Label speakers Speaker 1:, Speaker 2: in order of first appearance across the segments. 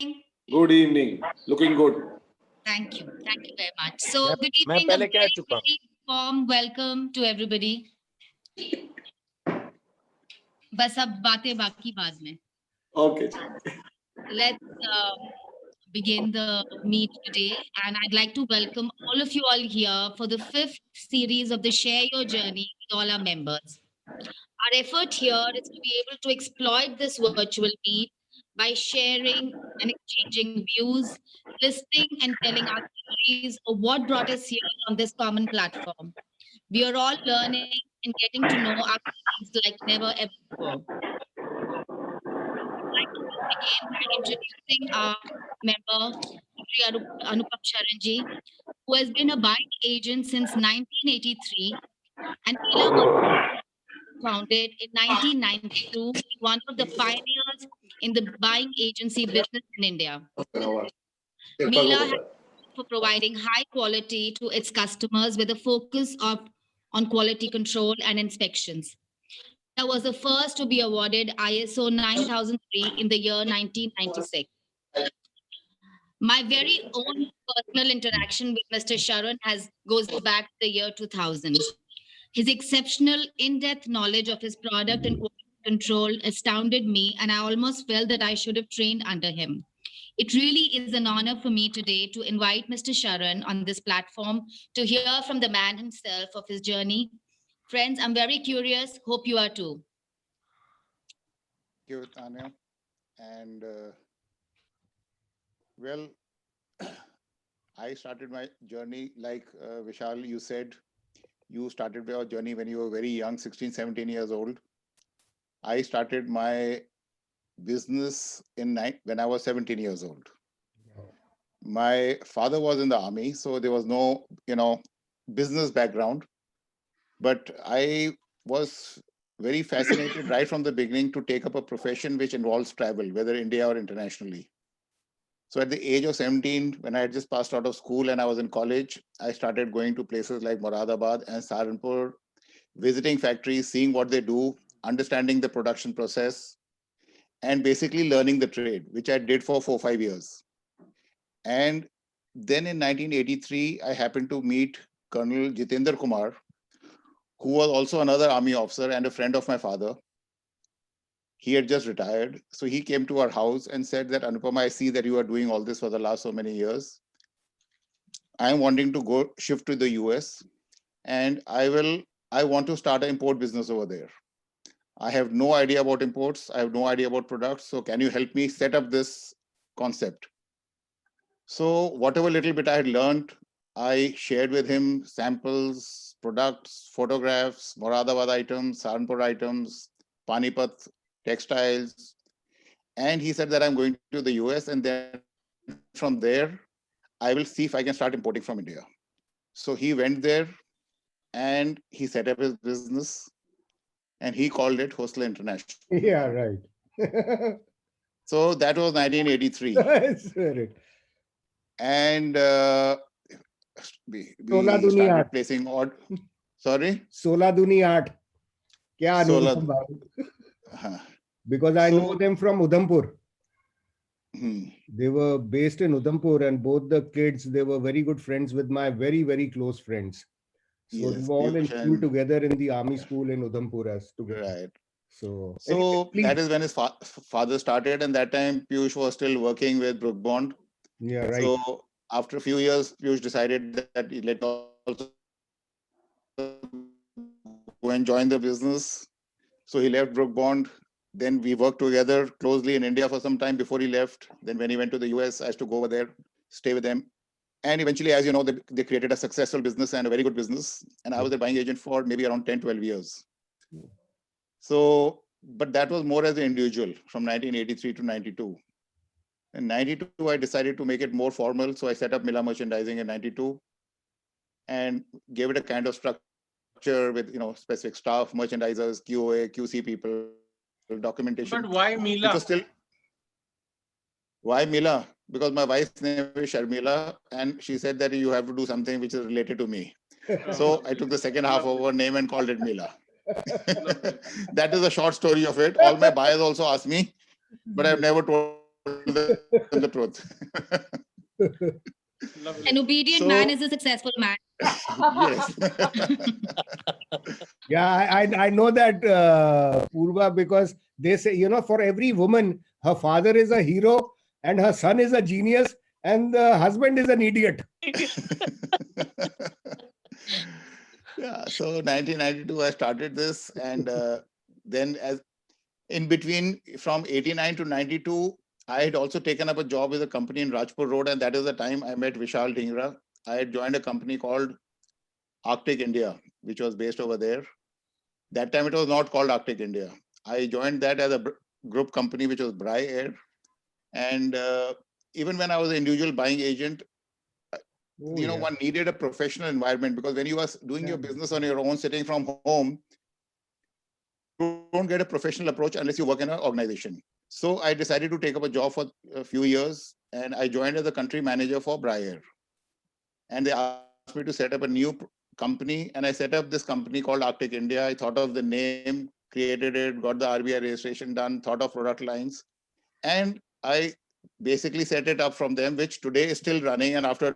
Speaker 1: Good evening. Looking good.
Speaker 2: Thank you. Thank you very much. So, good
Speaker 3: मैं
Speaker 2: evening. A
Speaker 3: पहले कह
Speaker 2: very,
Speaker 3: चुका हूँ।
Speaker 2: very warm welcome to everybody. बस अब बातें बाकी बाद में.
Speaker 1: Okay.
Speaker 2: Let's begin the meet today, and I'd like to welcome all of you all here for the 5th series of the Share Your Journey with all our members. Our effort here is to be able to exploit this virtual meet by sharing and exchanging views, listening and telling our stories of what brought us here on this common platform. We are all learning and getting to know our colleagues like never ever before. I'd like to begin by introducing our member, Shri Anupam Sharanji, who has been a buying agent since 1983 and Mila was founded in 1992, one of the pioneers in the buying agency business in India. Mila has for providing high quality to its customers with a focus on quality control and inspections. Mila was the first to be awarded ISO 9003 in the year 1996. My very own personal interaction with Mr. Sharan goes back to the year 2000. His exceptional in-depth knowledge of his product and quality control astounded me, and I almost felt that I should have trained under him. It really is an honor for me today to invite Mr. Sharan on this platform to hear from the man himself of his journey. Friends, I'm very curious. Hope you are too.
Speaker 4: Thank you, Tanya. And well, I started my journey like Vishal, you said, you started your journey when you were very young, 16, 17 years old. I started my business when I was 17 years old. My father was in the army, so there was no, business background. But I was very fascinated right from the beginning to take up a profession which involves travel, whether India or internationally. So at the age of 17, when I had just passed out of school and I was in college, I started going to places like Moradabad and Saharanpur, visiting factories, seeing what they do, understanding the production process, and basically learning the trade, which I did for 4-5 years. And then in 1983, I happened to meet Colonel Jitendra Kumar, who was also another army officer and a friend of my father. He had just retired. So he came to our house and said that, Anupam, I see that you are doing all this for the last so many years. I'm wanting to go shift to the US and I want to start an import business over there. I have no idea about imports. I have no idea about products. So can you help me set up this concept? So whatever little bit I had learned, I shared with him samples, products, photographs, Moradabad items, Saharanpur items, Panipat textiles. And he said that I'm going to the US and then from there, I will see if I can start importing from India. So he went there and he set up his business and he called it Hostler International.
Speaker 5: Yeah, right.
Speaker 4: So that was 1983.
Speaker 5: Right.
Speaker 4: And we
Speaker 5: Sola Duni
Speaker 4: started
Speaker 5: Art.
Speaker 4: placing odd. Sorry?
Speaker 5: Sola Duni Art. Kya
Speaker 4: Sola-
Speaker 5: Anupam Babu?
Speaker 4: Huh.
Speaker 5: Because I know
Speaker 4: So-
Speaker 5: them from Udhampur.
Speaker 4: Hmm.
Speaker 5: They were based in Udhampur, and both the kids, they were very good friends with my very, very close friends. So they
Speaker 4: Yes,
Speaker 5: were all in
Speaker 4: Piyush
Speaker 5: school
Speaker 4: and-
Speaker 5: together in the army school in Udhampur as together.
Speaker 4: Right.
Speaker 5: So
Speaker 4: So
Speaker 5: anyway,
Speaker 4: that
Speaker 5: please.
Speaker 4: is when his father started, and that time Piyush was still working with Brook Bond.
Speaker 5: Yeah, right.
Speaker 4: So after a few years, Piyush decided that let me also go and join the business. So he left Brook Bond. Then we worked together closely in India for some time before he left. Then when he went to the US, I used to go over there, stay with them. And eventually, as you know, they created a successful business and a very good business. And I was a buying agent for maybe around 10, 12 years. So, but that was more as an individual from 1983 to 92. In 92, I decided to make it more formal. So I set up Mila Merchandising in 92 and gave it a kind of structure with, specific staff, merchandisers, QA, QC people, documentation.
Speaker 3: But why
Speaker 4: It
Speaker 3: Mila?
Speaker 4: was still, why Mila? Because my wife's name is Sharmila, and she said that you have to do something which is related to me. So I took the second half of her name and called it Mila. That is a short story of it. All my buyers also ask me, but I've never told them the truth.
Speaker 2: An obedient
Speaker 4: So-
Speaker 2: man is a successful man.
Speaker 4: Yes.
Speaker 5: Yeah, I know that, Purva, because they say, for every woman, her father is a hero and her son is a genius and the husband is an idiot.
Speaker 4: Yeah, so 1992 I started this, and then as in between from 89 to 92, I had also taken up a job with a company in Rajpur Road, and that is the time I met Vishal Dhingra. I had joined a company called Arctic India, which was based over there. That time it was not called Arctic India. I joined that as a group company, which was Bry Air. And even when I was an individual buying agent,
Speaker 5: Oh, yeah.
Speaker 4: one needed a professional environment, because when you are doing your
Speaker 5: Yeah.
Speaker 4: business on your own, sitting from home, you don't get a professional approach unless you work in an organization. So I decided to take up a job for a few years, and I joined as a country manager for Bry Air. And they asked me to set up a new company, and I set up this company called Arctic India. I thought of the name, created it, got the RBI registration done, thought of product lines, and I basically set it up from them, which today is still running. And after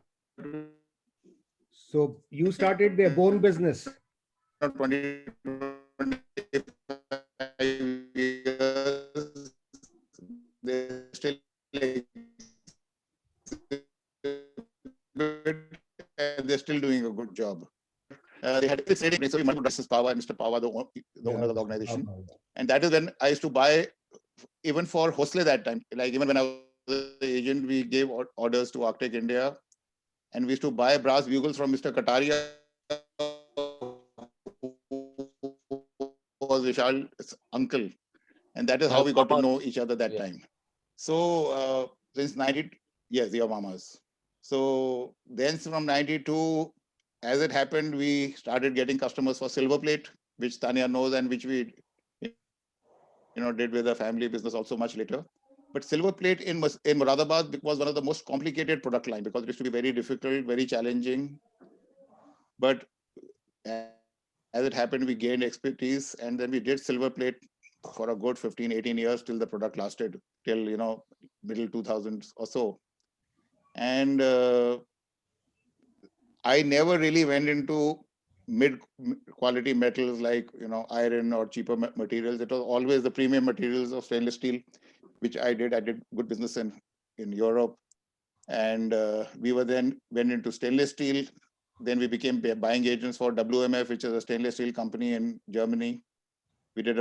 Speaker 5: So you started their bone business.
Speaker 4: 20, 25 years, they still and they're still doing a good job. They had a trading, so Mr. Pava, Mr. Pava, the owner of the organization. And that is when I used to buy, even for Hosle that time, like even when I was the agent, we gave orders to Arctic India, and we used to buy brass bugles from Mr. Kataria, who was Vishal's uncle. And that is how we got to know each other that time. So since 90, yes, your mamas. So then from 92, as it happened, we started getting customers for silver plate, which Tanya knows, and which we did with the family business also much later. But silver plate in Moradabad was one of the most complicated product line, because it used to be very difficult, very challenging. But as it happened, we gained expertise, and then we did silver plate for a good 15, 18 years till the product lasted till, middle 2000s or so. And I never really went into mid quality metals like, iron or cheaper materials. It was always the premium materials of stainless steel, which I did. I did good business in Europe. And we went into stainless steel. Then we became buying agents for WMF, which is a stainless steel company in Germany. We did,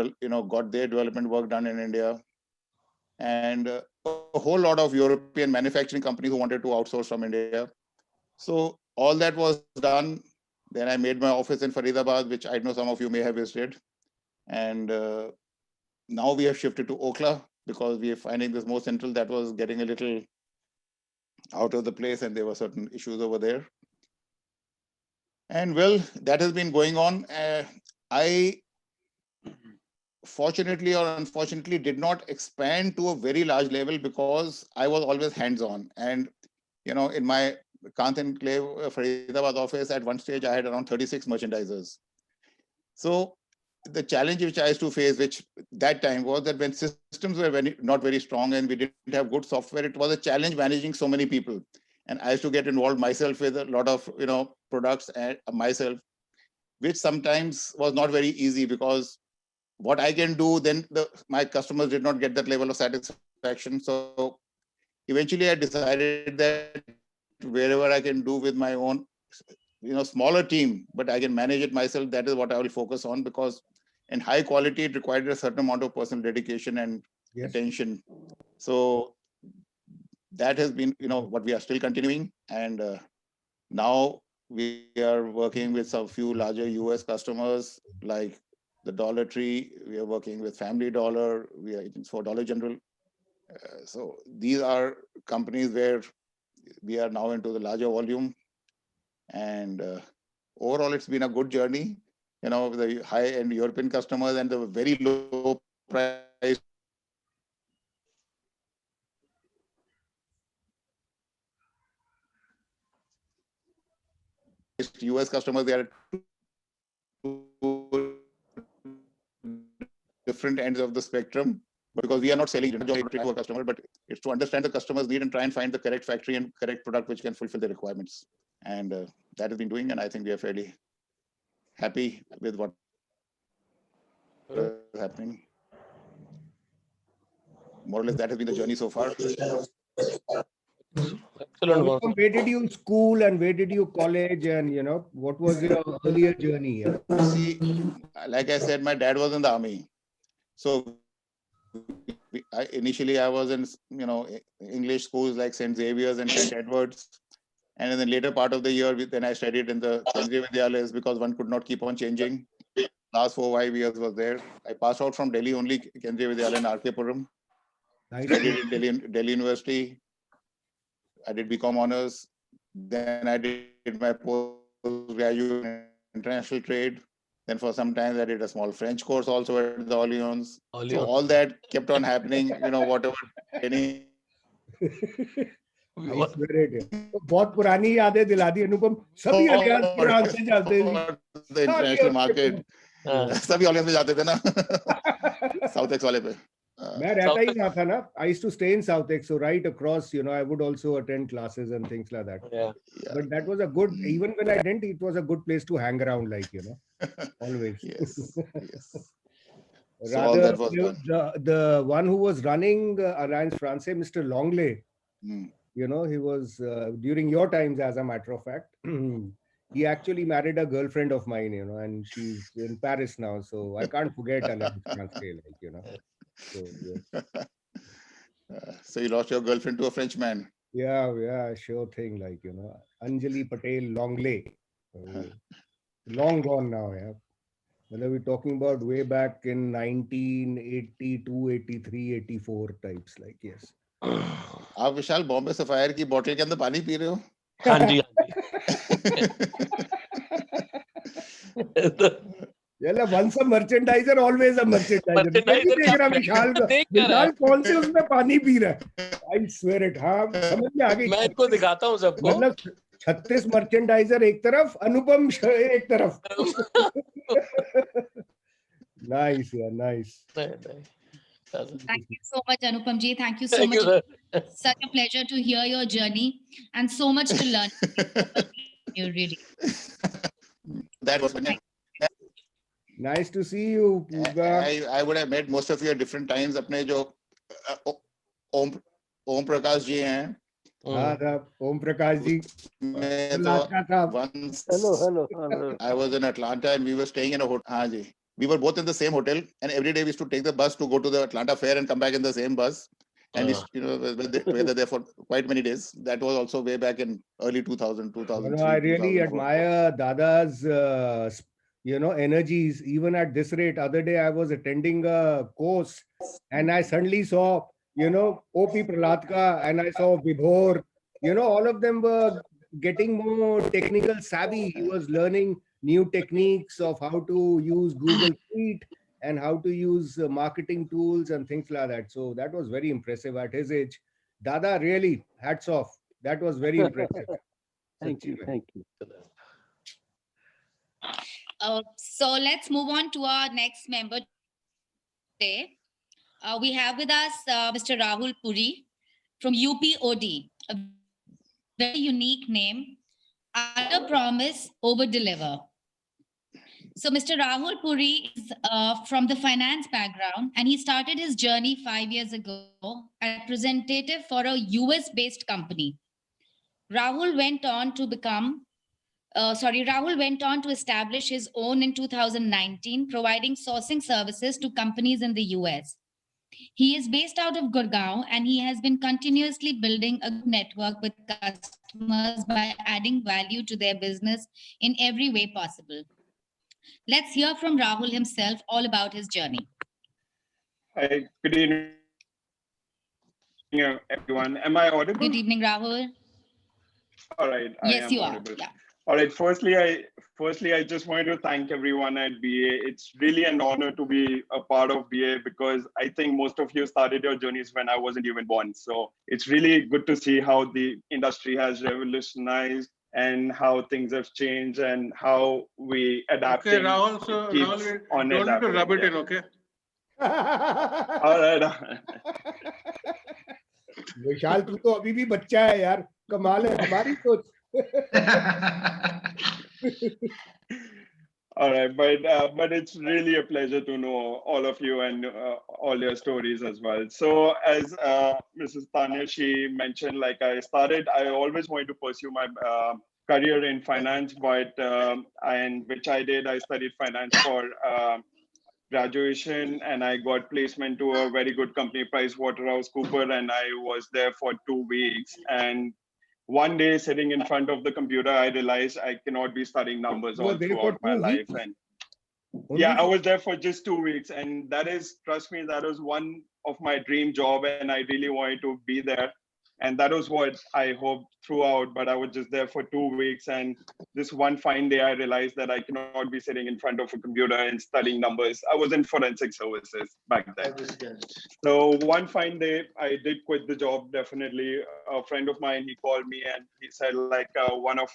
Speaker 4: got their development work done in India. And a whole lot of European manufacturing companies who wanted to outsource from India. So all that was done. Then I made my office in Faridabad, which I know some of you may have visited. And now we have shifted to Okhla, because we are finding this more central. That was getting a little out of the place, and there were certain issues over there. And well, that has been going on. I fortunately or unfortunately did not expand to a very large level, because I was always hands-on. And in my Kant Enclave Faridabad office, at one stage I had around 36 merchandisers. So the challenge which I used to face, which that time, was that when systems were not very strong and we didn't have good software, it was a challenge managing so many people. And I used to get involved myself with a lot of products and myself, which sometimes was not very easy, because what I can do, then my customers did not get that level of satisfaction. So eventually I decided that wherever I can do with my own, smaller team, but I can manage it myself, that is what I will focus on, because in high quality, it required a certain amount of personal dedication and attention. So that has been, what we are still continuing. And now we are working with some few larger US customers like the Dollar Tree. We are working with Family Dollar. We are agents for Dollar General. So these are companies where we are now into the larger volume. And overall, it's been a good journey. The high-end European customers and the very low price US customers, they are two different ends of the spectrum. because we are not selling joy to a customer, but it's to understand the customer's need and try and find the correct factory and correct product which can fulfill the requirements. And that has been doing, and I think we are fairly happy with what is happening. More or less, that has been the journey so far.
Speaker 3: Excellent. boss.
Speaker 5: Where did you school and where did you college, and what was your earlier journey? Yeah?
Speaker 4: See, like I said, my dad was in the army. So initially I was in, English schools like St. Xavier's and St. Edward's. And in the later part of the year, then I studied in the Kendriya Vidyalayas because one could not keep on changing. Last 4-5 years was there. I passed out from Delhi only, Kendriya Vidyalaya in RK Puram.
Speaker 5: Nice.
Speaker 4: Studied in Delhi University. I did BCom honors. Then I did my postgraduate in international trade. Then for some time I did a small French course also at the Allianz. So all that kept on happening, whatever any.
Speaker 5: I swear it. बहुत पुरानी यादें दिला दी अनुपम. सभी alliance पुरान से जाते हैं.
Speaker 4: The international market. सभी Allianz में जाते थे ना. South X वाले पे.
Speaker 5: मैं रहता ही ना था ना. I used to stay in South X, so right across, I would also attend classes and things like that.
Speaker 3: Yeah.
Speaker 5: But that was a good, even when I didn't, it was a good place to hang around, like, always.
Speaker 4: Yes. So
Speaker 5: Rather,
Speaker 4: all that was done.
Speaker 5: the one who was running Alliance Francaise, Mr. Longley, he was, during your times, as a matter of fact, he actually married a girlfriend of mine, and she's in Paris now. So I can't forget Alliance Francaise, So, yes.
Speaker 4: So you lost your girlfriend to a Frenchman.
Speaker 5: Yeah, sure thing. Like, Anjali Patel Longley. Long gone now, yeah. Well, we're talking about way back in 1982, 83, 84 types, like, yes.
Speaker 4: आप विशाल Bombay sapphire की बोतल के अंदर पानी P रहे हो?
Speaker 3: हाँ जी.
Speaker 5: Yeah, once a merchandiser, always a merchandiser. विशाल कौन से उसमें पानी पी रहा है? I swear it. हाँ, समझ में आ गई.
Speaker 3: मैं इनको दिखाता हूँ सबको.
Speaker 5: मतलब 36 मर्चेंडाइजर एक तरफ, अनुपम एक तरफ. Nice, yeah, nice.
Speaker 2: Thank you so much, Anupam ji. Thank you so much. Such a pleasure to hear your journey and so much to learn. You really.
Speaker 4: That was
Speaker 5: Nice to see you, Pooja.
Speaker 4: I would have met most of you at different times. अपने जो ओम प्रकाश जी हैं.
Speaker 5: हाँ, Om Prakash ji.
Speaker 4: Once
Speaker 3: Hello.
Speaker 4: I was in Atlanta and we were staying in a hotel. हाँ जी. We were both in the same hotel, and every day we used to take the bus to go to the Atlanta fair and come back in the same bus. And we, were there for quite many days. That was also way back in early 2000, 2003.
Speaker 5: I really admire Dada's, energies. Even at this rate, other day I was attending a course, and I suddenly saw, O.P. Pralatka, and I saw Vibhor. All of them were getting more technical savvy. He was learning new techniques of how to use Google Suite and how to use marketing tools and things like that. So that was very impressive at his age. Dada, really, hats off. That was very impressive.
Speaker 6: Thank you.
Speaker 2: So let's move on to our next member today. We have with us Mr. Rahul Puri from UPOD, a very unique name, under promise, over deliver. So Mr. Rahul Puri is from the finance background, and he started his journey 5 years ago as representative for a US-based company. Rahul went on to establish his own in 2019, providing sourcing services to companies in the US. He is based out of Gurgaon, and he has been continuously building a network with customers by adding value to their business in every way possible. Let's hear from Rahul himself all about his journey.
Speaker 7: Hi, good evening, everyone. Am I audible?
Speaker 2: Good evening, Rahul.
Speaker 7: All right.
Speaker 2: Yes, you are.
Speaker 7: Audible.
Speaker 2: Yeah.
Speaker 7: All right. Firstly, I just wanted to thank everyone at BA. It's really an honor to be a part of BA because I think most of you started your journeys when I wasn't even born. So it's really good to see how the industry has revolutionized and how things have changed and how we adapt.
Speaker 8: Okay, Rahul, so Rahul, don't need to rub it in, okay?
Speaker 7: All right.
Speaker 5: विशाल तू तो अभी भी बच्चा है यार, कमाल है तुम्हारी सोच.
Speaker 7: All right, but it's really a pleasure to know all of you and all your stories as well. So as Mrs. Tanya, she mentioned, like I always wanted to pursue my career in finance, but and which I did. I studied finance for graduation, and I got placement to a very good company, PricewaterhouseCoopers, and I was there for 2 weeks. And one day, sitting in front of the computer, I realized I cannot be studying numbers
Speaker 5: You were
Speaker 7: all
Speaker 5: there for
Speaker 7: throughout my
Speaker 5: 2
Speaker 7: life.
Speaker 5: weeks?
Speaker 7: And
Speaker 5: Only
Speaker 7: yeah, I
Speaker 5: for-
Speaker 7: was there for just 2 weeks, and that is, trust me, that was one of my dream job, and I really wanted to be there. And that was what I hoped throughout, but I was just there for 2 weeks. And this one fine day, I realized that I cannot be sitting in front of a computer and studying numbers. I was in forensic services back then. So one fine day, I did quit the job, definitely. A friend of mine, he called me and he said, like, one of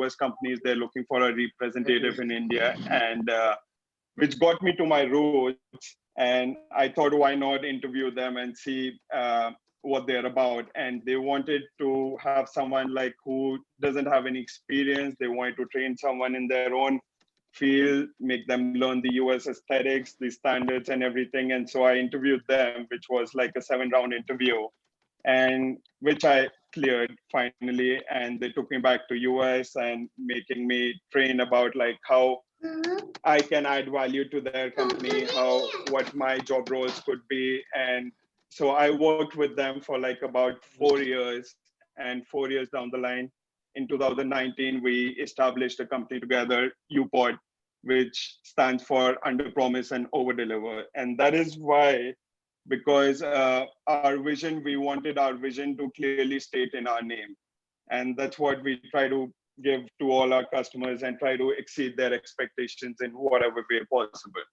Speaker 7: US companies, they're looking for a representative in India, and which got me to my roots. And I thought, why not interview them and see what they're about. And they wanted to have someone like who doesn't have any experience. They wanted to train someone in their own field, make them learn the US aesthetics, the standards and everything. And so I interviewed them, which was like a 7-round interview, and which I cleared finally. And they took me back to US and making me train about like how I can add value to their company, what my job roles could be. And so I worked with them for like about 4 years, and 4 years down the line, in 2019, we established a company together, UPOD, which stands for Under Promise and Over Deliver. And that is why, because our vision, we wanted our vision to clearly state in our name. And that's what we try to give to all our customers and try to exceed their expectations in whatever way possible.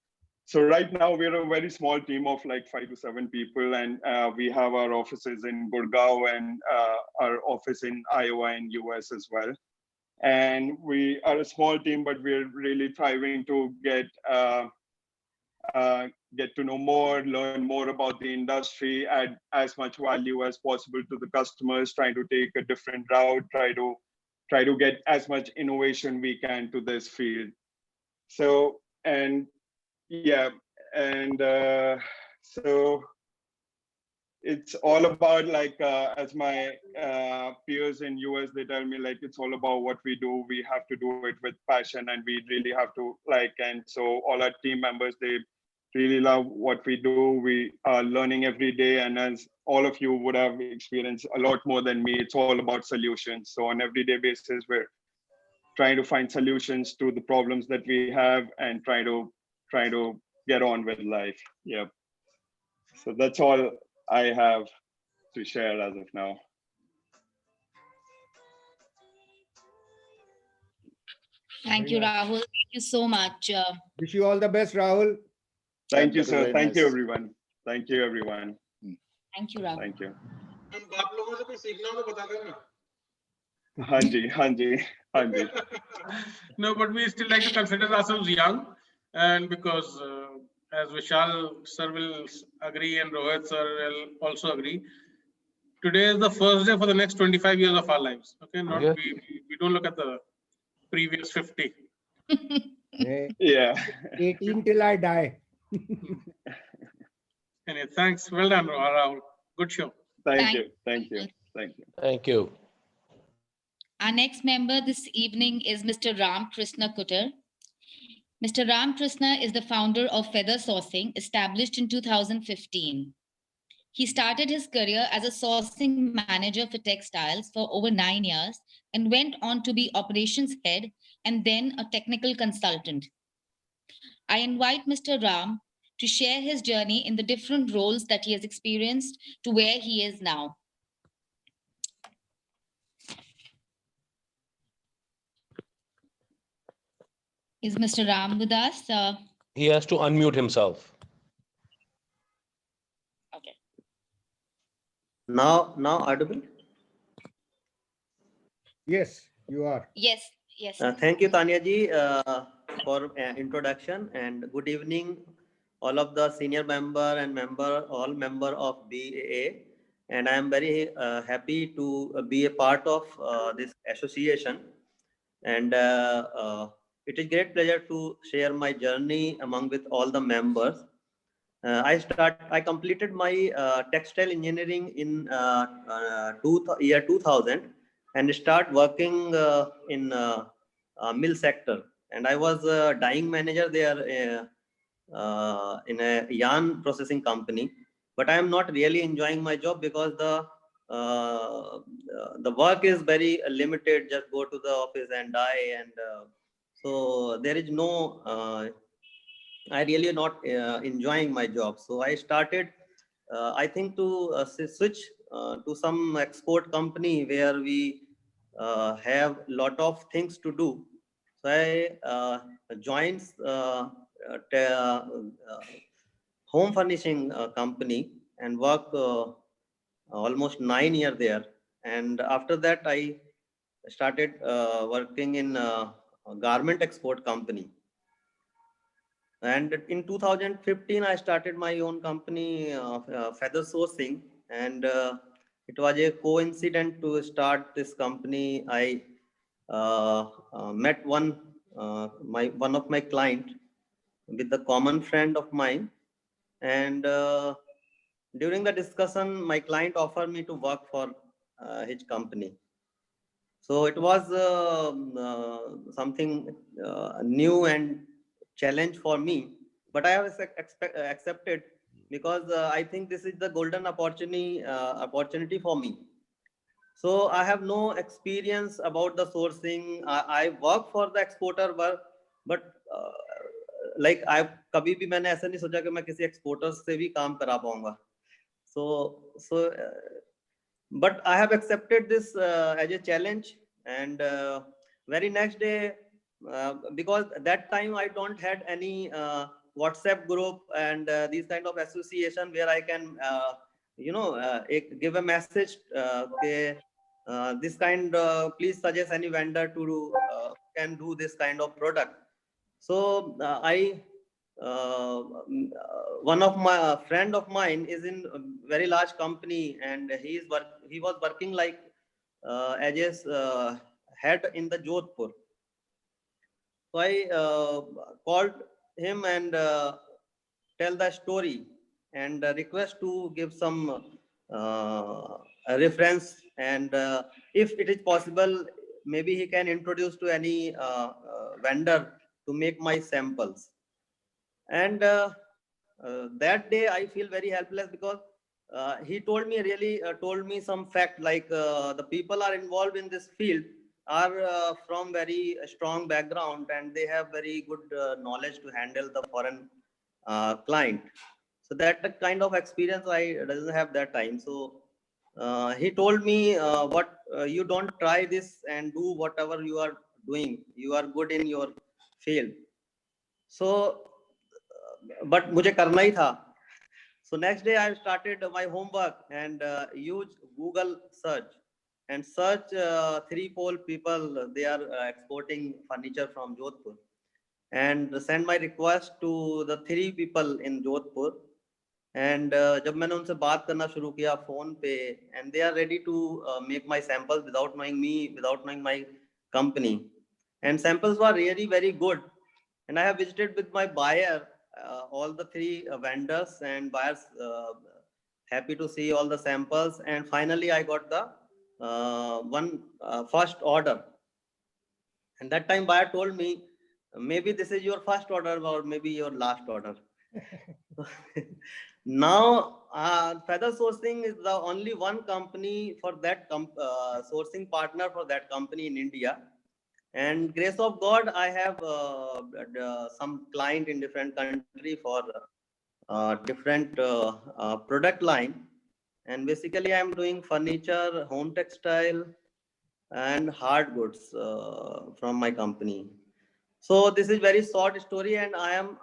Speaker 7: So right now we're a very small team of like 5 to 7 people, and we have our offices in Gurgaon and our office in Iowa and US as well. And we are a small team, but we're really thriving to get to know more, learn more about the industry, add as much value as possible to the customers, trying to take a different route, try to get as much innovation we can to this field. So, and yeah, and so it's all about like, as my peers in US, they tell me like, it's all about what we do. We have to do it with passion, and we really have to like, and so all our team members, they really love what we do. We are learning every day. And as all of you would have experienced a lot more than me, it's all about solutions. So on everyday basis, we're trying to find solutions to the problems that we have and try to get on with life. Yeah. So that's all I have to share as of now.
Speaker 2: Thank you, Rahul. Thank you so much.
Speaker 5: Wish you all the best, Rahul.
Speaker 7: Thank you,
Speaker 4: That was
Speaker 7: sir.
Speaker 4: very
Speaker 7: Thank you,
Speaker 4: nice.
Speaker 7: everyone. Thank you, everyone.
Speaker 2: Thank you, Rahul.
Speaker 7: Thank you.
Speaker 6: हम आप लोगों से कुछ सीखना हो तो बता देना.
Speaker 7: Hanji, Hanji, Hanji.
Speaker 6: No, but we still like to consider ourselves young, and because as Vishal sir will agree and Rohit sir will also agree, today is the first day for the next 25 years of our lives. Okay, not
Speaker 3: Yeah.
Speaker 6: we don't look at the previous 50.
Speaker 7: Yeah.
Speaker 5: 18 till I die.
Speaker 6: Anyway, thanks. Well done, Rahul. Good show.
Speaker 7: Thank you. Thank you. Thank you.
Speaker 3: Thank you.
Speaker 2: Our next member this evening is Mr. Ram Krishna Kutter. Mr. Ram Krishna is the founder of Feather Sourcing, established in 2015. He started his career as a sourcing manager for textiles for over 9 years and went on to be operations head and then a technical consultant. I invite Mr. Ram to share his journey in the different roles that he has experienced to where he is now. Is Mr. Ram with us?
Speaker 3: He has to unmute himself.
Speaker 2: Okay.
Speaker 8: Now audible.
Speaker 5: Yes, you are.
Speaker 2: Yes, yes.
Speaker 8: Thank you, Tanya ji, for introduction, and good evening, all of the senior member and all member of BAA. And I am very happy to be a part of this association. And it is great pleasure to share my journey among with all the members. I completed my textile engineering in year 2000 and start working in mill sector. And I was a dyeing manager there in a yarn processing company. But I am not really enjoying my job because the work is very limited. Just go to the office and dye, and so there is no. I really not enjoying my job. So I started, I think, to switch to some export company where we have lot of things to do. So I joined home furnishing company and work almost 9 years there. And after that, I started working in a garment export company. And in 2015, I started my own company, Feather Sourcing, and it was a coincidence to start this company. I met one of my client with a common friend of mine, and during the discussion, my client offered me to work for his company. So it was something new and challenge for me, but I have accepted because I think this is the golden opportunity for me. So I have no experience about the sourcing. I work for the exporter, but like I कभी भी मैंने ऐसा नहीं सोचा कि मैं किसी exporter से भी काम करा पाऊंगा. So but I have accepted this as a challenge. And very next day, because that time I don't had any WhatsApp group and these kind of association where I can give a message this kind please suggest any vendor to can do this kind of product. So one of my friend of mine is in a very large company, and he was working like as a head in the Jodhpur. So I called him and tell the story and request to give some reference, and if it is possible, maybe he can introduce to any vendor to make my samples. And that day I feel very helpless because he told me some fact, like the people are involved in this field are from very strong background, and they have very good knowledge to handle the foreign client. So that kind of experience I doesn't have that time. So he told me what you don't try this and do whatever you are doing, you are good in your field. So but मुझे करना ही था. So next day I started my homework and use Google search and search 3-4 people. They are exporting furniture from Jodhpur, and send my request to the 3 people in Jodhpur. And जब मैंने उनसे बात करना शुरू किया फोन पे, and they are ready to make my samples without knowing me, without knowing my company, and samples were really very good. And I have visited with my buyer all the 3 vendors, and buyers happy to see all the samples. And finally I got the first order. And that time buyer told me, maybe this is your first order or maybe your last order. Now Feather Sourcing is the only one company for that sourcing partner for that company in India. And grace of God, I have some client in different country for different product line. And basically I am doing furniture, home textile, and hard goods from my company. So this is very short story, and I am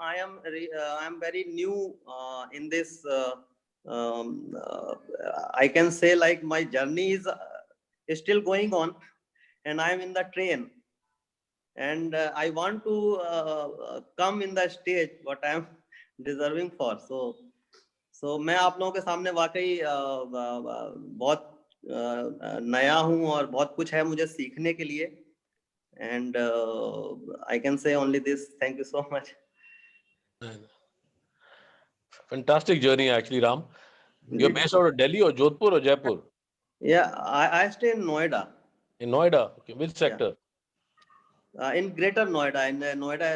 Speaker 8: very new in this. I can say like my journey is still going on, and I am in the train. And I want to come in the stage what I am deserving for. So मैं आप लोगों के सामने वाकई बहुत नया हूं और बहुत कुछ है मुझे सीखने के लिए। And I can say only this, thank you so much.
Speaker 3: Fantastic journey, actually, Ram. You're based out of Delhi or Jodhpur or Jaipur?
Speaker 8: Yeah, I stay in Noida.
Speaker 3: In Noida. Okay. Which sector?
Speaker 8: In Greater Noida. In Noida,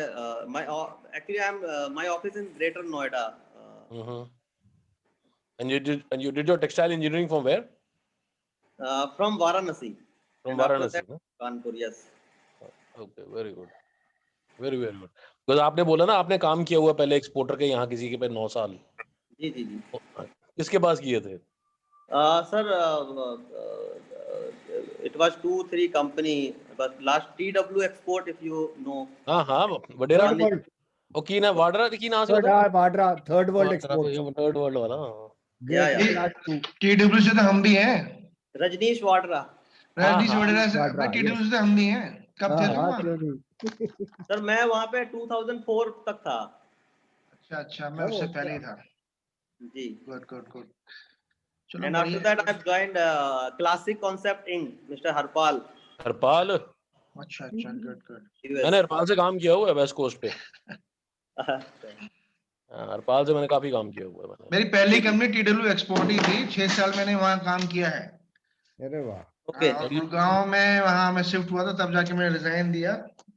Speaker 8: my office in Greater Noida.
Speaker 3: Mm-hmm. And you did your textile engineering from where?
Speaker 8: From Varanasi.
Speaker 3: From
Speaker 8: And after
Speaker 3: Varanasi.
Speaker 8: that, Kanpur, yes.
Speaker 3: Okay, very good. Very good. Because आपने बोला ना आपने काम किया हुआ पहले exporter के यहाँ किसी के पे 9 साल।
Speaker 8: जी।
Speaker 3: किसके पास किए थे?
Speaker 8: Sir, it was 2-3 company, but last TW Export, if you know.
Speaker 3: हाँ वडेरा
Speaker 5: Third world,
Speaker 3: और की ना वाडरा की ना से
Speaker 5: Vadra, third world export.
Speaker 3: Third world वाला।
Speaker 8: Yeah.
Speaker 9: TW से तो हम भी हैं।
Speaker 8: Rajneesh Vadra.
Speaker 9: रजनीश वडेरा से
Speaker 5: वाड्रा,
Speaker 9: TW से तो हम भी हैं। कब थे तुम
Speaker 5: हाँ,
Speaker 9: वहाँ?
Speaker 5: क्यों नहीं?
Speaker 8: सर मैं वहाँ पे 2004 तक था।
Speaker 9: अच्छा मैं उससे पहले ही था।
Speaker 8: जी।
Speaker 9: गुड। चलो
Speaker 8: And after that I've joined Classic Concept Inc. Mr. Harpal.
Speaker 9: अच्छा गुड।
Speaker 3: मैंने हरपाल से काम किया हुआ है वेस्ट कोस्ट पे। हरपाल से मैंने काफी काम किया हुआ है।
Speaker 9: मेरी पहली कंपनी TW एक्सपोर्ट ही थी। 6 साल मैंने वहाँ काम किया है।
Speaker 5: अरे वाह।
Speaker 8: ओके।
Speaker 9: गुड़गांव में वहाँ मैं शिफ्ट हुआ था, तब जाके मैंने रिजाइन दिया।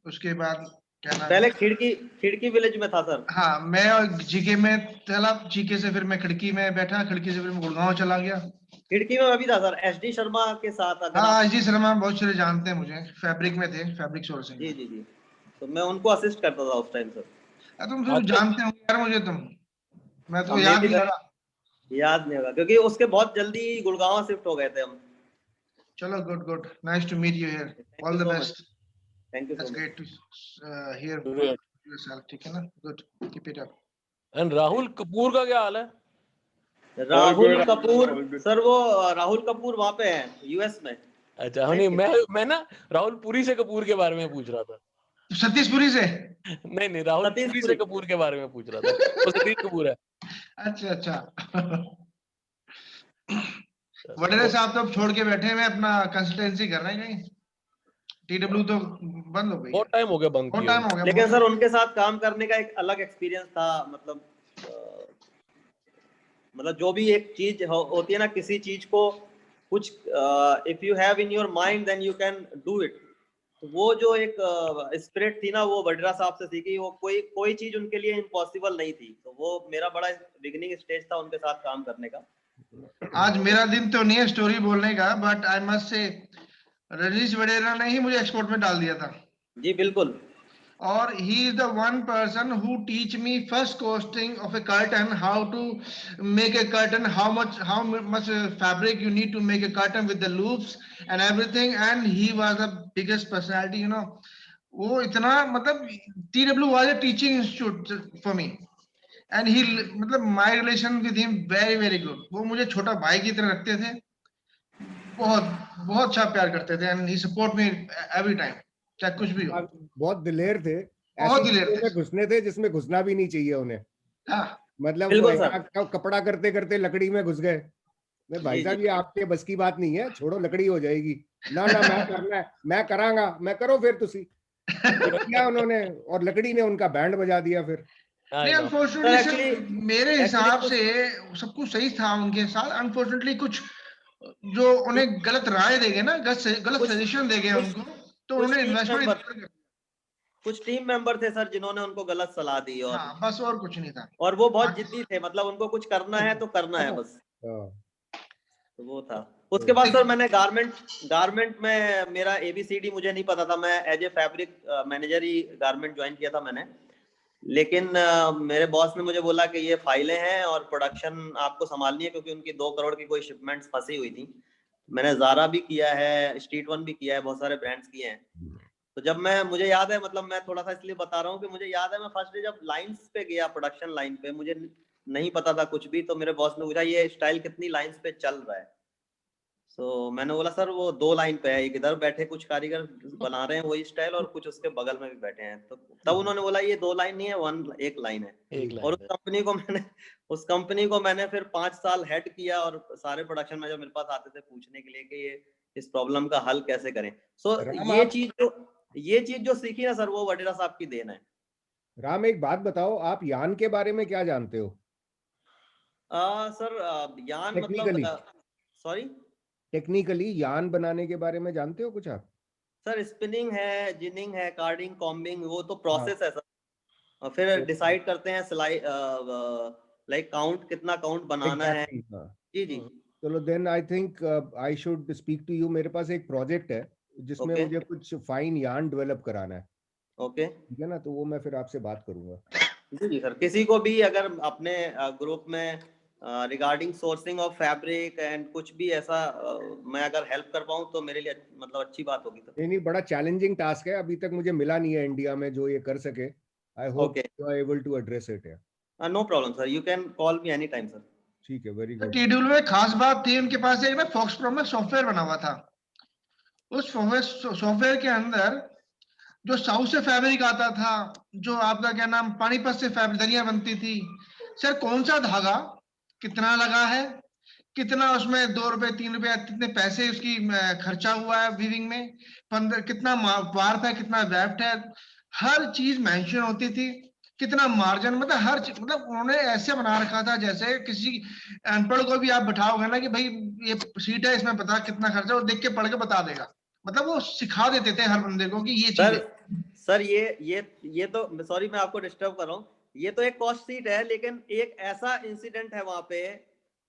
Speaker 9: उसके बाद क्या नाम,
Speaker 8: पहले खिड़की विलेज में था सर।
Speaker 9: हाँ, मैं और जीके में चला, जीके से फिर मैं खिड़की में बैठा, खिड़की से फिर मैं गुड़गांव चला गया।
Speaker 8: खिड़की में अभी था सर SD शर्मा के साथ।
Speaker 9: हाँ, जी शर्मा बहुत सारे जानते हैं मुझे, फैब्रिक में थे, फैब्रिक सोर्सिंग।
Speaker 8: जी। तो मैं उनको असिस्ट करता था उस टाइम सर।
Speaker 9: तुम तो जानते हो यार मुझे, मैं तो याद नहीं रहा।
Speaker 8: याद नहीं होगा क्योंकि उसके बहुत जल्दी गुड़गांव शिफ्ट हो गए थे हम।
Speaker 9: चलो good, nice to meet you here, all the best.
Speaker 8: Thank you so
Speaker 9: that's
Speaker 8: much.
Speaker 9: Great to hear yourself, ठीक है ना? Good, keep it up.
Speaker 3: And Rahul Kapoor का क्या हाल है?
Speaker 8: राहुल कपूर सर, वो राहुल कपूर वहाँ पे है US में।
Speaker 3: अच्छा नहीं, मैं ना राहुल पुरी से कपूर के बारे में पूछ रहा था।
Speaker 9: सतीशपुरी से?
Speaker 3: नहीं राहुल पुरी से कपूर के बारे में पूछ रहा था। वो सतीश कपूर है।
Speaker 9: अच्छा। वडेरा साहब तो छोड़ के बैठे हैं, अपना कंसल्टेंसी कर रहे हैं कहीं। TW तो बंद हो गई,
Speaker 3: बहुत टाइम हो गया बंद किए।
Speaker 8: लेकिन सर उनके साथ काम करने का एक अलग एक्सपीरियंस था। मतलब जो भी एक चीज होती है ना, किसी चीज को कुछ if you have in your mind then you can do it. तो वो जो एक स्पिरिट थी ना, वो वडेरा साहब से सीखी। वो कोई चीज उनके लिए इम्पॉसिबल नहीं थी। तो वो मेरा बड़ा बिगिनिंग स्टेज था उनके साथ काम करने का।
Speaker 9: आज मेरा दिन तो नहीं है स्टोरी बोलने का, but I must say Rajneesh वडेरा ने ही मुझे एक्सपोर्ट में डाल दिया था।
Speaker 8: जी बिल्कुल।
Speaker 9: और he is the one person who teach me first costing of a curtain, how to make a curtain, how much fabric you need to make a curtain with the loops and everything, and he was the biggest personality, you know. वो इतना मतलब TW was a teaching institute for me, and he मतलब my relation with him very good. वो मुझे छोटा भाई की तरह रखते थे, बहुत अच्छा प्यार करते थे, and he support me every time, चाहे कुछ भी हो।
Speaker 5: बहुत दिलेर थे,
Speaker 9: बहुत
Speaker 5: ऐसी
Speaker 9: दिलेर
Speaker 5: चीजों में घुसने थे जिसमें घुसना भी नहीं चाहिए उन्हें। मतलब वो कपड़ा करते करते लकड़ी में घुस गए। मैं भाई साहब ये आपके बस की बात नहीं है, छोड़ो लकड़ी हो जाएगी। ना मैं करना है, मैं करांगा, मैं करो फिर तुसी। किया उन्होंने और लकड़ी ने उनका बैंड बजा दिया फिर।
Speaker 9: नहीं, अनफॉर्चुनेटली मेरे हिसाब से सब कुछ सही था उनके साथ। अनफॉर्चुनेटली कुछ जो उन्हें गलत राय देंगे ना, गलत सजेशन देंगे उनको, तो उन्होंने इन्वेस्टमेंट,
Speaker 8: कुछ टीम मेंबर थे सर जिन्होंने उनको गलत सलाह दी। और
Speaker 9: हाँ, बस और कुछ नहीं था।
Speaker 8: और वो बहुत जिद्दी थे, मतलब उनको कुछ करना है तो करना है बस। तो वो था। उसके बाद सर मैंने गारमेंट में मेरा ABCD मुझे नहीं पता था। मैं एज ए फैब्रिक मैनेजर ही गारमेंट ज्वाइन किया था मैंने। लेकिन मेरे बॉस ने मुझे बोला कि ये फाइलें हैं और प्रोडक्शन आपको संभालनी है, क्योंकि उनकी 2 करोड़ की कोई शिपमेंट्स फंसी हुई थी। मैंने ज़ारा भी किया है, स्ट्रीट वन भी किया है, बहुत सारे ब्रांड्स किए हैं। तो जब मुझे याद है, मतलब मैं थोड़ा सा इसलिए बता रहा हूँ कि मुझे याद है मैं फर्स्ट डे जब लाइंस पे गया, प्रोडक्शन लाइन पे, मुझे नहीं पता था कुछ भी। तो मेरे बॉस ने पूछा ये स्टाइल कितनी लाइंस पे चल रहा है। मैंने बोला सर वो 2 लाइन पे है, एक इधर बैठे कुछ कारीगर बना रहे हैं वही स्टाइल और कुछ उसके बगल में भी बैठे हैं। तो तब उन्होंने बोला ये 2 लाइन नहीं है, एक लाइन है।
Speaker 3: एक
Speaker 8: और
Speaker 3: लाइन
Speaker 8: उस कंपनी को मैंने फिर 5 साल हेड किया और सारे प्रोडक्शन में जब मेरे पास आते थे पूछने के लिए कि ये इस प्रॉब्लम का हल कैसे करें।
Speaker 5: राम,
Speaker 8: ये चीज जो सीखी ना सर, वो वडेरा साहब की देन है।
Speaker 5: राम, एक बात बताओ, आप यान के बारे में क्या जानते हो?
Speaker 8: सर यान
Speaker 5: Technically.
Speaker 8: मतलब सॉरी
Speaker 5: टेक्निकली यान बनाने के बारे में जानते हो कुछ आप?
Speaker 8: सर, स्पिनिंग है, जिनिंग है, कार्डिंग, कॉम्बिंग, वो तो प्रोसेस है सर। और फिर
Speaker 5: Okay.
Speaker 8: डिसाइड करते हैं सिलाई लाइक काउंट, कितना काउंट बनाना
Speaker 5: Exactly,
Speaker 8: है।
Speaker 5: हाँ।
Speaker 8: जी।
Speaker 5: चलो then I think I should speak to you. मेरे पास एक प्रोजेक्ट है जिसमें
Speaker 8: Okay.
Speaker 5: मुझे कुछ फाइन यार्न डेवलप कराना है,
Speaker 8: ओके
Speaker 5: ठीक है ना? तो वो मैं फिर आपसे बात करूंगा।
Speaker 8: जी सर, किसी को भी अगर अपने ग्रुप में regarding sourcing of fabric and कुछ भी ऐसा मैं अगर हेल्प कर पाऊँ तो मेरे लिए मतलब अच्छी बात होगी। तो
Speaker 5: नहीं, बड़ा चैलेंजिंग टास्क है, अभी तक मुझे मिला नहीं है इंडिया में जो ये कर सके। I hope you are able to address it.
Speaker 8: No problem sir, you can call me any time sir.
Speaker 5: ठीक है, वेरी गुड।
Speaker 9: TW में खास बात थी, उनके पास एक ना फॉक्स प्रो में सॉफ्टवेयर बना हुआ था। उस सॉफ्टवेयर के अंदर जो साउथ से फैब्रिक आता था, जो आपका क्या नाम पानीपत से फैब्रिक दरिया बनती थी, सर कौन सा धागा कितना लगा है, कितना उसमें 2 रुपए 3 रुपए कितने पैसे उसकी खर्चा हुआ है वीविंग में, 15 कितना वार्प है, कितना वेफ्ट है, हर चीज मेंशन होती थी। कितना मार्जिन, मतलब हर चीज, मतलब उन्होंने ऐसे बना रखा था जैसे किसी अनपढ़ को भी आप बैठाओगे ना कि भाई ये सीट है, इसमें बता कितना खर्चा, वो देख के पढ़ के बता देगा। मतलब वो सिखा देते थे हर बंदे को कि ये चीज है।
Speaker 8: सर ये तो सॉरी मैं आपको डिस्टर्ब कर रहा हूँ, ये तो एक कॉस्ट शीट है, लेकिन एक ऐसा इंसिडेंट है वहां पे,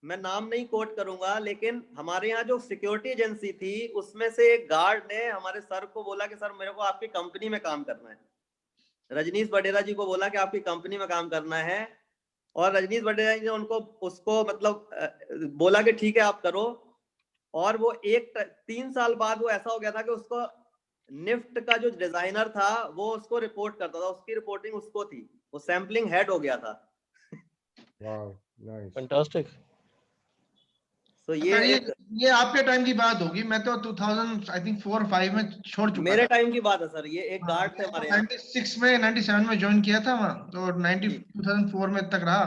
Speaker 8: मैं नाम नहीं कोट करूंगा, लेकिन हमारे यहाँ जो सिक्योरिटी एजेंसी थी उसमें से एक गार्ड ने हमारे सर को बोला कि सर मेरे को आपकी कंपनी में काम करना है। रजनीश वडेरा जी को बोला कि आपकी कंपनी में काम करना है, और रजनीश वडेरा जी ने उसको मतलब बोला कि ठीक है आप करो। और वो 3 साल बाद वो ऐसा हो गया था कि उसको निफ्ट का जो डिजाइनर था वो उसको रिपोर्ट करता था, उसकी रिपोर्टिंग उसको थी, वो सैम्पलिंग हेड हो गया था।
Speaker 5: Wow, nice,
Speaker 3: fantastic.
Speaker 8: तो
Speaker 9: ये आपके टाइम की बात होगी, मैं तो 2000 आई थिंक 4 और 5 में छोड़ चुका
Speaker 8: मेरे
Speaker 9: था।
Speaker 8: टाइम की बात है सर, ये एक गार्ड थे हमारे यहाँ।
Speaker 9: 96 में 97 में ज्वाइन किया था वहाँ, तो 2004 में तक रहा।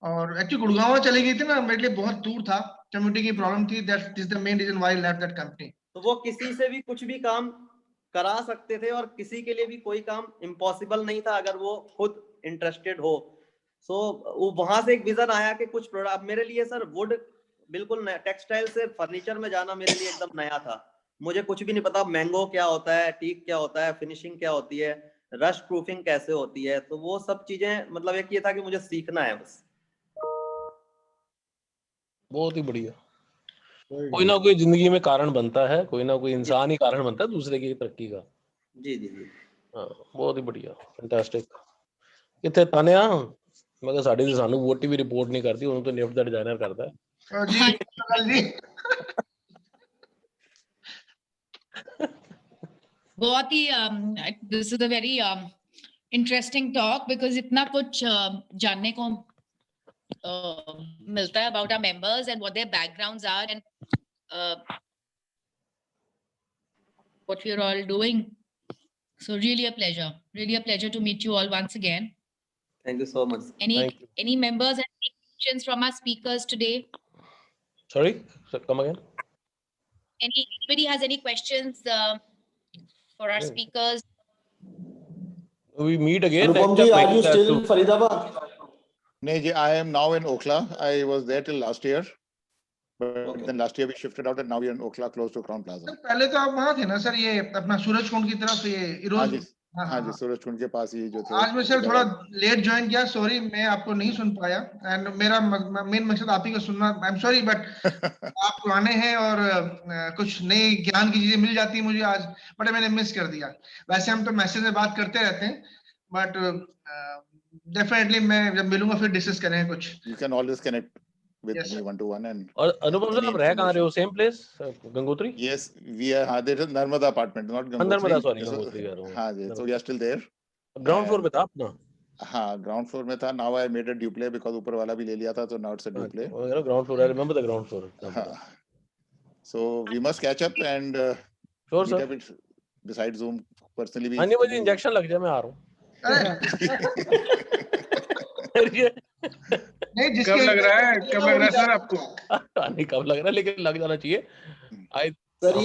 Speaker 9: और एक्चुअली गुड़गांव चली गई थी ना, मेरे लिए बहुत दूर था, कम्युनिटी की प्रॉब्लम थी, that is the main reason why I left that company.
Speaker 8: तो वो किसी से भी कुछ भी काम करा सकते थे और किसी के लिए भी कोई काम इम्पॉसिबल नहीं था अगर वो खुद इंटरेस्टेड हो। सो वो वहां से एक विजन आया कि कुछ प्रोडक्ट मेरे लिए सर, वुड बिल्कुल नया, टेक्सटाइल से फर्नीचर में जाना मेरे लिए एकदम नया था। मुझे कुछ भी नहीं पता मैंगो क्या होता है, टीक क्या होता है, फिनिशिंग क्या होती है, रश प्रूफिंग कैसे होती है, तो वो सब चीजें मतलब एक ये था कि मुझे सीखना है बस।
Speaker 3: बहुत ही बढ़िया। कोई ना कोई जिंदगी में कारण बनता है, कोई ना कोई इंसान ही कारण बनता है दूसरे की तरक्की का।
Speaker 8: जी
Speaker 3: हाँ, बहुत ही बढ़िया, फैंटास्टिक। कितने तान्या, मगर साड़ी से सानू वोटी भी रिपोर्ट नहीं करती, उन्होंने तो निफ्ट दा डिजाइनर करता है।
Speaker 9: जी
Speaker 2: बहुत ही this is a very interesting talk, because इतना कुछ जानने को मिलता है about our members and what their backgrounds are and what we are all doing. So really a pleasure to meet you all once again.
Speaker 8: Thank you so much.
Speaker 2: Any members have any questions from our speakers today?
Speaker 3: Sorry, come again.
Speaker 2: Anybody has any questions for our speakers?
Speaker 3: We meet again.
Speaker 1: Anupam ji, are you still in Faridabad?
Speaker 4: No, I am now in Okhla. I was there till last year. But then last year we shifted out and now we are in Okhla close to Crown Plaza.
Speaker 9: पहले तो आप वहाँ थे ना sir, ये अपना सूरज कुंड की तरफ, ये इरोज।
Speaker 4: हाँ जी, सूरज कुंड के पास ही जो थे।
Speaker 9: आज मैं सर थोड़ा लेट ज्वाइन किया, सॉरी मैं आपको नहीं सुन पाया, एंड मेरा मेन मकसद आप ही को सुनना। आई एम सॉरी, बट आप पुराने हैं और कुछ नए ज्ञान की चीजें मिल जाती है मुझे आज, बट मैंने मिस कर दिया। वैसे हम तो मैसेज में बात करते रहते हैं, बट डेफिनेटली मैं जब मिलूंगा फिर डिस्कस करेंगे कुछ।
Speaker 4: You can always connect with me one to one and.
Speaker 3: और अनुपम सर, आप रह कहाँ रहे हो? Same place, Gangotri?
Speaker 4: Yes, we are. हाँ, there is Narmada apartment, not Gangotri.
Speaker 3: Narmada, sorry, Gangotri कह रहा हूँ।
Speaker 4: हाँ जी, so we are still there.
Speaker 3: Ground floor पे था अपना?
Speaker 4: हाँ, ग्राउंड फ्लोर में था। Now I made a duplex because ऊपर वाला भी ले लिया था, तो now it's a duplex.
Speaker 3: Ground floor, I remember the ground floor.
Speaker 4: हाँ, So we must catch up and
Speaker 3: sure
Speaker 4: meet
Speaker 3: sir
Speaker 4: up it besides Zoom. Personally, we.
Speaker 3: हाँ नहीं मुझे इंजेक्शन लग जाए मैं आ रहा हूँ
Speaker 9: अरे नहीं
Speaker 6: कब लग रहा है सर आपको?
Speaker 3: नहीं कब लग रहा है लेकिन लग जाना चाहिए आई
Speaker 1: सर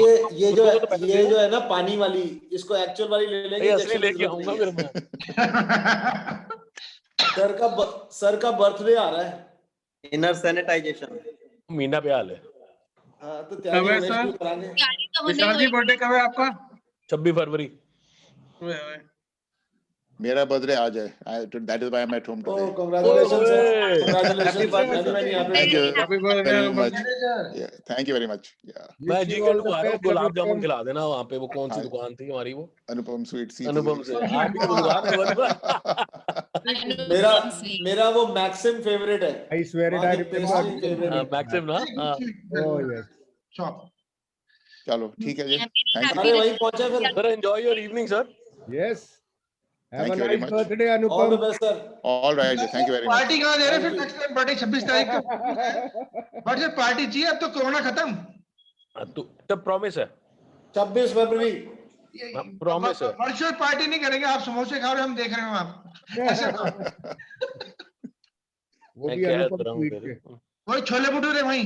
Speaker 1: ये जो है ना पानी वाली, इसको एक्चुअल वाली ले लेंगे,
Speaker 3: असली
Speaker 1: injection की
Speaker 3: लेके
Speaker 1: जरूरत
Speaker 3: आऊंगा
Speaker 1: नहीं
Speaker 3: फिर
Speaker 1: है।
Speaker 3: मैं
Speaker 1: सर का बर्थडे आ रहा है।
Speaker 8: Inner sanitation.
Speaker 3: मीना पे हाल है
Speaker 1: हाँ तो
Speaker 6: कब
Speaker 1: तैयारी
Speaker 6: है
Speaker 1: होने
Speaker 6: सर?
Speaker 1: शुरू कराने।
Speaker 2: तैयारी तो होने
Speaker 6: विशाल जी
Speaker 2: हुई।
Speaker 6: बर्थडे कब है आपका?
Speaker 3: 26 फरवरी
Speaker 4: मेरा birthday आज है. That is why I'm at home
Speaker 1: Oh,
Speaker 4: today.
Speaker 1: congratulations, sir.
Speaker 3: Oye.
Speaker 1: Congratulations.
Speaker 8: Happy birthday, sir.
Speaker 1: Many happy
Speaker 4: Thank you.
Speaker 1: birthday.
Speaker 6: Happy birthday
Speaker 4: Very much.
Speaker 9: Manager.
Speaker 4: Yeah, thank you very much. Yeah.
Speaker 3: मैं
Speaker 5: Wish
Speaker 3: ji
Speaker 5: you
Speaker 3: के
Speaker 5: all the
Speaker 3: आ रहा हूँ
Speaker 5: best,
Speaker 3: gulab jamun
Speaker 5: Anupam.
Speaker 3: खिला देना वहाँ पे वो कौन सी
Speaker 4: हाँ।
Speaker 3: दुकान थी हमारी वो
Speaker 4: Anupam Sweets.
Speaker 3: अनुपम से आप ही की वो दुकान है
Speaker 1: मेरा वो मैक्सिम फेवरेट है।
Speaker 5: I swear it, I remember.
Speaker 1: Favourite.
Speaker 3: Maxim ना हाँ
Speaker 5: Oh yes.
Speaker 9: Shop.
Speaker 4: चलो ठीक है जी. Thank you.
Speaker 1: अरे वहीं पहुंचे फिर।
Speaker 3: Sir enjoy your evening sir
Speaker 5: Yes. Have
Speaker 4: Thank
Speaker 5: a
Speaker 4: you very
Speaker 5: nice
Speaker 4: much.
Speaker 5: birthday,
Speaker 1: all the
Speaker 5: Anupam.
Speaker 1: Best sir.
Speaker 4: All right. जी, Thank you very much.
Speaker 9: Party कहाँ दे रहे हैं फिर
Speaker 1: Thank you.
Speaker 9: Next time birthday 26 तारीख को birthday party चाहिए अब तो कोरोना खत्म
Speaker 3: तू तब प्रॉमिस है
Speaker 1: 26 फरवरी।
Speaker 3: प्रॉमिस है
Speaker 9: वर्चुअल पार्टी नहीं करेंगे आप समोसे खा रहे हो हम देख रहे हो आप ऐसे तो
Speaker 5: वो
Speaker 3: मैं
Speaker 5: भी
Speaker 3: कह
Speaker 5: अनुपम
Speaker 3: रहा हूँ
Speaker 5: स्वीट के।
Speaker 9: वही छोले भटूरे भाई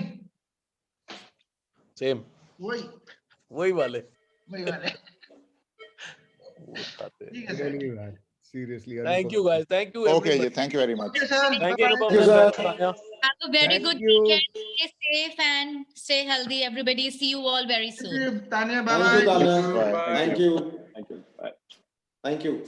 Speaker 3: सेम
Speaker 9: वही
Speaker 3: वाले
Speaker 9: वाले ठीक है sir
Speaker 5: Really, man. Seriously.
Speaker 3: Thank
Speaker 5: Anupam.
Speaker 3: You guys thank you
Speaker 4: Okay जी. Thank you very much.
Speaker 9: Okay sir
Speaker 3: thank you
Speaker 1: Thank you, sir.
Speaker 3: Anupam
Speaker 2: Have a very
Speaker 5: Thank
Speaker 2: good
Speaker 5: you.
Speaker 2: weekend. Stay safe and stay healthy. Everybody, see you all very soon.
Speaker 9: Tania
Speaker 1: thank you
Speaker 9: bye
Speaker 1: Tanya.
Speaker 4: Bye.
Speaker 1: Thank you.
Speaker 4: Thank you. Bye.
Speaker 1: Thank you.